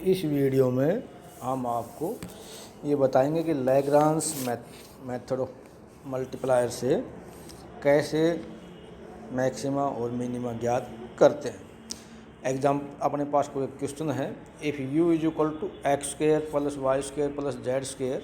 इस वीडियो में हम आपको ये बताएंगे कि लैग्रांज मेथड ऑफ मल्टीप्लायर से कैसे मैक्सिमा और मिनिमा ज्ञात करते हैं। अपने पास कोई क्वेश्चन है, if u is equal to x square plus y square plus z square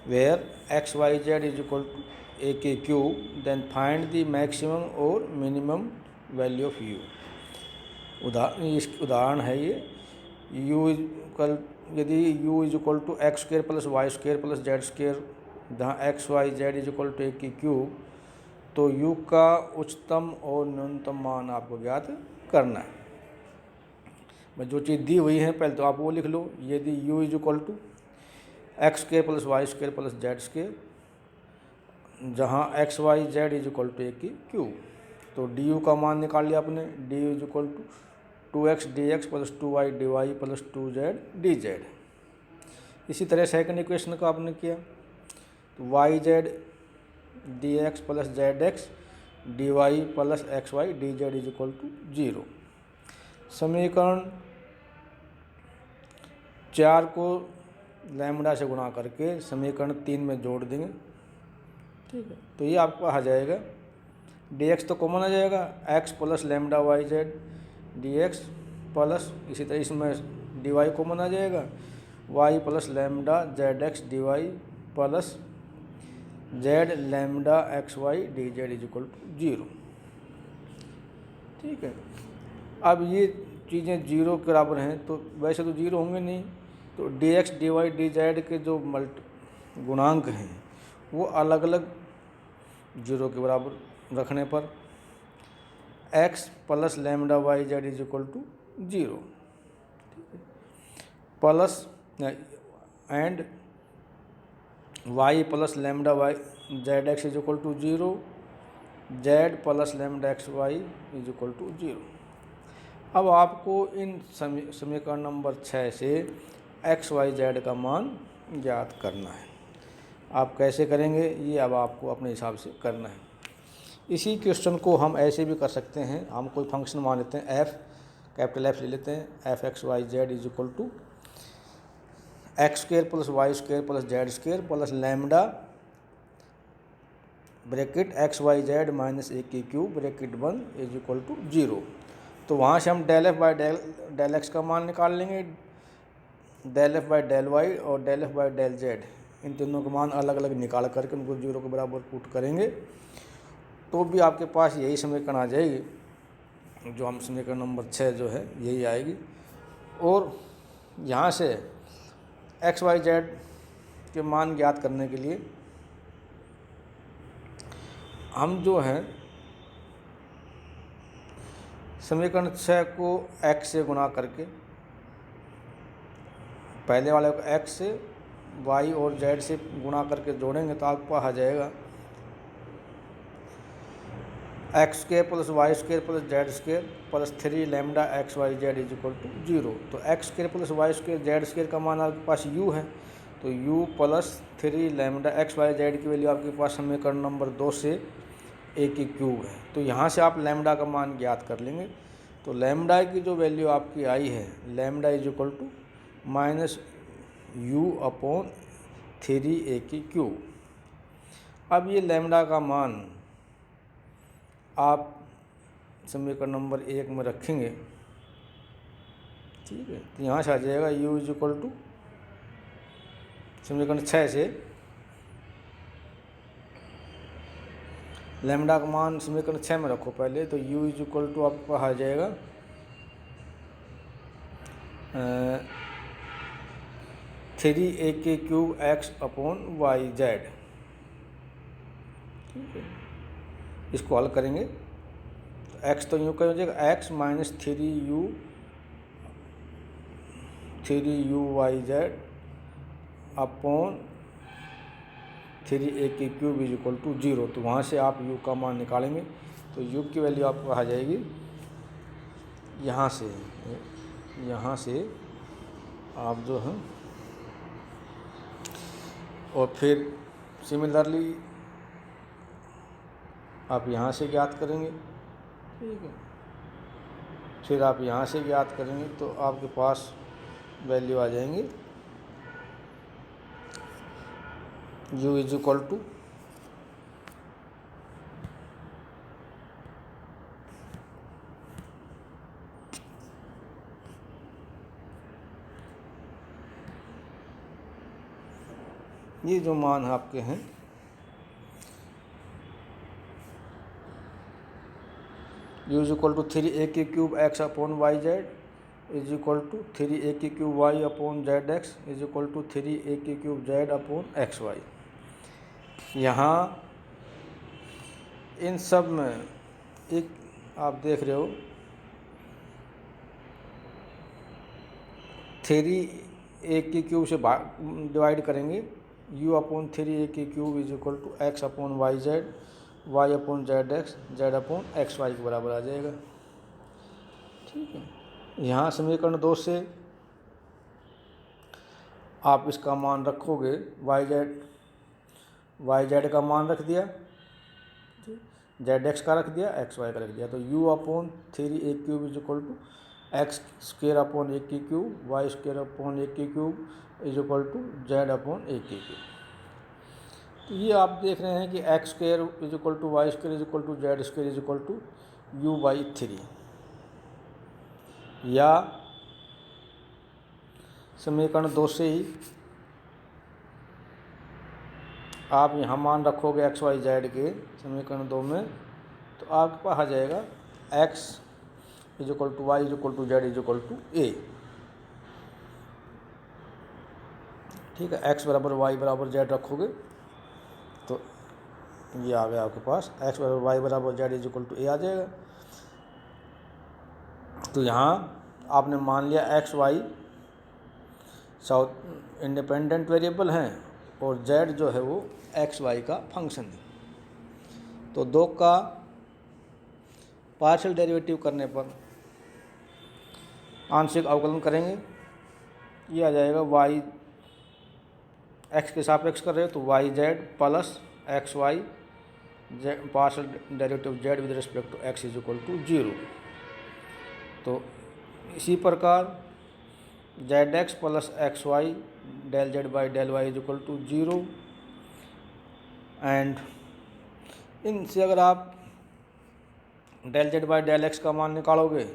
where x y z is equal to a के cube, then find the maximum और मिनिमम वैल्यू ऑफ u। उदाहरण है ये, यदि u is equal to x square plus y square plus z square, जहाँ x y z is equal to a की cube, तो u का उच्चतम और न्यूनतम मान आपको ज्ञात करना है। जो चीज़ दी हुई है पहले तो आप वो लिख लो। यदि u is equal to x square plus y square plus z square, जहाँ x y z is equal to a की क्यूब, तो du का मान निकाल लिया आपने। du is equal to 2x dx plus 2y dy plus 2z dz। इसी तरह सेकंड इक्वेशन का आपने किया, तो yz dx plus zx dy plus xy dz is equal to 0। समीकरण 4 को लैम्बडा से गुणा करके समीकरण 3 में जोड़ देंगे, ठीक है। तो ये आपको आ जाएगा, dx तो कॉमन आ जाएगा, x plus lambda y z dx plus, इसी तरह इसमें dy कॉमन आ जाएगा, y plus lambda zx dy plus z lambda xy dz is equal to 0, ठीक है। अब ये चीज़ें 0 के बराबर हैं, तो वैसे तो 0 होंगे नहीं, तो dx dy dz के जो गुणांक हैं वो अलग अलग 0 के बराबर रखने पर x plus lambda y z is equal to 0, plus and y plus lambda y z x is equal to 0, z plus lambda x y is equal to 0। अब आपको इन समीकरण नंबर 6 से एक्स वाई जेड का मान ज्ञात करना है। आप कैसे करेंगे ये अब आपको अपने हिसाब से करना है। इसी क्वेश्चन को हम ऐसे भी कर सकते हैं, हम कोई फंक्शन मान लेते हैं f, कैपिटल F ले लेते हैं, F x y z is equal to x square plus y square plus z square plus lambda bracket x y z minus a की cube bracket 1 is equal to 0। तो वहाँ से हम del F by del x का मान निकाल लेंगे, del F by del y और del F by del z, इन तीनों के मान अलग अलग निकाल करके उनको 0 के बराबर पुट करेंगे, तो भी आपके पास यही समीकरण आ जाएगी। जो हम समीकरण नंबर 6 जो है यही आएगी। और यहाँ से एक्स वाई जेड के मान ज्ञात करने के लिए हम जो हैं समीकरण 6 को x से गुणा करके, पहले वाले को x से y और z से गुणा करके जोड़ेंगे, तो आपको आ जाएगा x square plus y square plus z square plus 3 lambda x y z is equal to 0। तो x square plus y square z square का मान आपके पास u है, तो u plus 3 lambda x y z की वैल्यू आपके पास समीकरण नंबर 2 से a की क्यूब है। तो यहाँ से आप लैम्बडा का मान ज्ञात कर लेंगे। तो लैम्बडा की जो वैल्यू आपकी आई है, lambda is equal to minus u upon 3a की क्यूब। अब ये लैम्बडा का मान आप समीकरण नंबर 1 में रखेंगे, ठीक है। तो यहाँ से आ जाएगा u इज इक्वल टू, समीकरण 6 से लैम्बडा का मान समीकरण 6 में रखो पहले, तो u इज इक्वल टू आपको आ जाएगा 3a के cube x upon y z, ठीक है। इसको हल करेंगे तो x तो यूँ हो जाएगा x minus 3u y z upon 3a की क्यूब इज इक्वल टू 0। तो वहाँ से आप u का मान निकालेंगे, तो u की वैल्यू आपको आ जाएगी यहाँ से आप जो है, और फिर सिमिलरली आप यहाँ से ज्ञात करेंगे, ठीक है। फिर आप यहाँ से ज्ञात करेंगे, तो आपके पास वैल्यू आ जाएंगी u इज इक्वल टू ये जो मान आपके हैं u is equal to 3a cube x upon y z is equal to 3a cube y upon z x is equal to 3a cube z upon x y. यहाँ इन सब में एक आप देख रहे हो 3a क्यूब से डिवाइड करेंगे u upon 3a cube is equal to x upon y z y upon z x z upon x y के बराबर आ जाएगा। ठीक है, यहाँ समीकरण 2 से आप इसका मान रखोगे वाई जेड का मान रख दिया, जेड एक्स का रख दिया, एक्स वाई का रख दिया, तो u upon 3a cube is equal to x square upon a cube y square upon a cube is equal to z upon a cube. तो ये आप देख रहे हैं कि x square is equal to y square is equal to z square is equal to u by 3, या समीकरण 2 से ही आप यहाँ मान रखोगे एक्स वाई जेड के समीकरण 2 में, तो आपके पास आ जाएगा x is equal to y is equal to z is equal to a. ठीक है, एक्स बराबर वाई बराबर जेड रखोगे तो ये आ गया आपके पास एक्स बराबर वाई बराबर z is equal to a आ जाएगा। तो यहाँ आपने मान लिया x y south independent variable हैं और जेड जो है वो एक्स वाई का फंक्शन है। तो दो का पार्शियल डेरिवेटिव करने पर आंशिक अवकलन करेंगे, ये आ जाएगा वाई एक्स के सापेक्ष कर रहे हो तो y z plus x y partial derivative z with respect to x is equal to 0। तो इसी प्रकार z x plus x y del z by del y is equal to 0। And इनसे अगर आप del z by del x का मान निकालोगे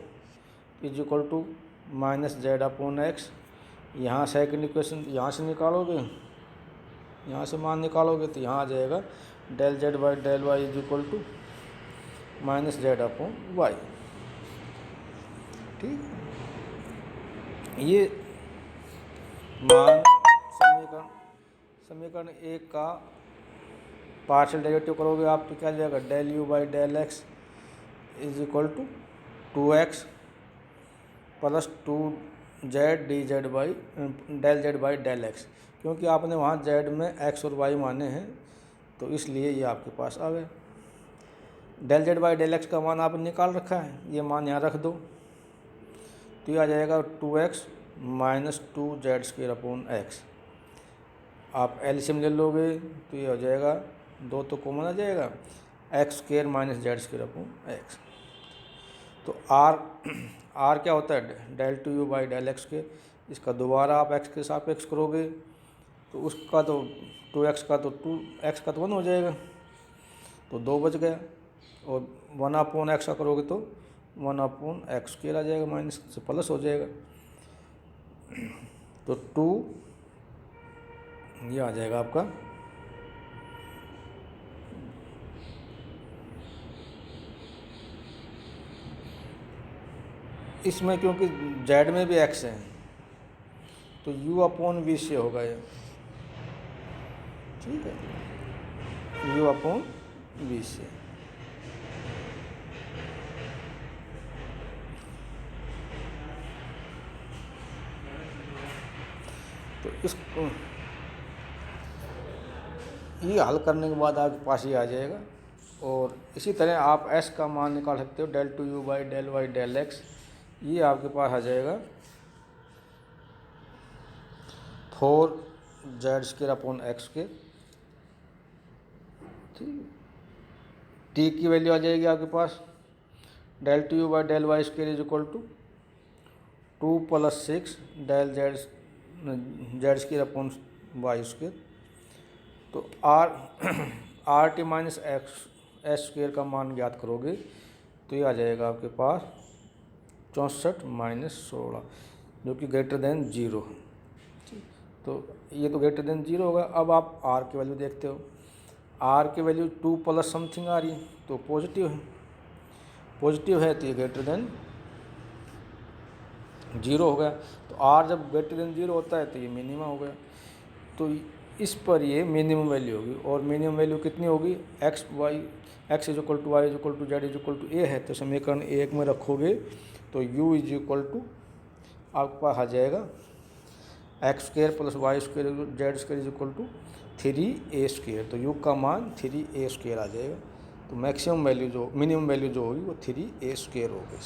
is equal to minus z upon x, यहाँ सेकंड इक्वेशन यहाँ से निकालोगे, यहाँ से मान निकालोगे तो यहाँ आ जाएगा del z by del y is equal to minus z upon y. ठीक, ये मान समीकरण 1 का पार्शियल डेरिवेटिव करोगे आप तो क्या जाएगा del u by del x is equal to 2x plus 2z d z by del z by del x, क्योंकि आपने वहाँ z में x और y माने हैं तो इसलिए ये आपके पास आ गए। Del z by del x का मान आपने निकाल रखा है, ये मान यहाँ रख दो तो ये आ जाएगा 2x minus 2z square upon x. आप एलसीएम ले लोगे तो ये हो जाएगा 2 तो कॉमन आ जाएगा x square minus z square upon x. तो आर क्या होता है del two u by del x के, इसका दोबारा आप एक्स के सापेक्ष करोगे तो उसका तो 2x का तो 2x का तो 1 हो जाएगा तो 2 बच गया, और 1 अपॉन एक्स का करोगे तो 1 अपॉन एक्स स्क्वेयर आ जाएगा, माइनस से प्लस हो जाएगा तो 2 ये आ जाएगा आपका इसमें, क्योंकि जेड में भी एक्स है तो u अपॉन वी से होगा ये। ठीक है, u अपॉन वी से। तो इसको ये हल करने के बाद आपके पास ये आ जाएगा। और इसी तरह आप s का मान निकाल सकते हो del two u by del y del x, ये आपके पास आ जाएगा 4z स्क्वेयर अपॉन एक्स के। ठीक, t की वैल्यू आ जाएगी आपके पास del two u by del y square is equal to 2+6 del z square upon y square. तो r t minus x s square का मान ज्ञात करोगे तो ये आ जाएगा आपके पास 64 - 16 जो कि ग्रेटर देन 0। तो ये तो ग्रेटर देन 0 होगा। अब आप आर की वैल्यू देखते हो, आर की वैल्यू 2 प्लस समथिंग आ रही है तो पॉजिटिव है, पॉजिटिव है तो ये ग्रेटर देन 0 हो गया। तो आर जब ग्रेटर देन 0 होता है तो ये मिनिमम हो गया। तो इस पर ये मिनिमम वैल्यू होगी। और मिनिमम वैल्यू कितनी होगी, x is equal to y is equal to z is equal to a है। तो समीकरण 1 में रखोगे तो u इज इक्वल टू आपके पास आ जाएगा x square plus y square z square is equal to 3a square. तो u का मान 3a स्क्वायर आ जाएगा। तो मैक्सिमम वैल्यू जो मिनिमम वैल्यू जो होगी वो 3a स्क्वायर होगी।